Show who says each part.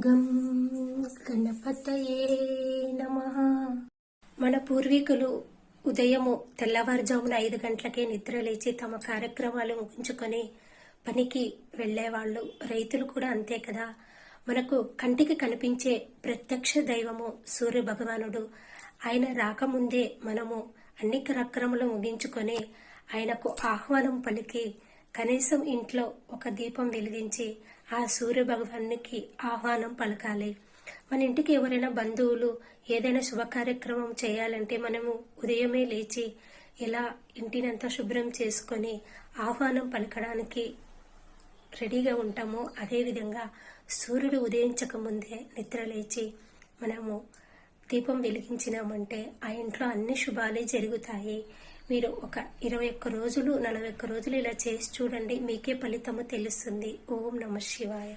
Speaker 1: గం గణపతయే నమః. మన పూర్వీకులు ఉదయము తెల్లవారుజామున 5 గంటలకే నిద్ర లేచి తమ కార్యక్రమాలు ముగించుకొని పనికి వెళ్లేవాళ్ళు. రైతులు కూడా అంతే కదా. మనకు కంటికి కనిపించే ప్రత్యక్ష దైవము సూర్య భగవానుడు. ఆయన రాకముందే మనము అన్ని కార్యక్రమాలు ముగించుకొని ఆయనకు ఆహ్వానం పలికి కనీసం ఇంట్లో ఒక దీపం వెలిగించి ఆ సూర్య భగవానికి ఆహ్వానం పలకాలి. మన ఇంటికి ఎవరైనా బంధువులు ఏదైనా శుభ కార్యక్రమం చేయాలంటే మనము ఉదయమే లేచి ఎలా ఇంటినంతా శుభ్రం చేసుకొని ఆహ్వానం పలకడానికి రెడీగా ఉంటామో అదేవిధంగా సూర్యుడు ఉదయించక ముందే నిద్ర లేచి మనము దీపం వెలిగించినామంటే ఆ ఇంట్లో అన్ని శుభాలే జరుగుతాయి. మీరు ఒక 21 రోజులు 41 రోజులు ఇలా చేసి చూడండి, మీకే ఫలితము తెలుస్తుంది. ఓం నమః శివాయ.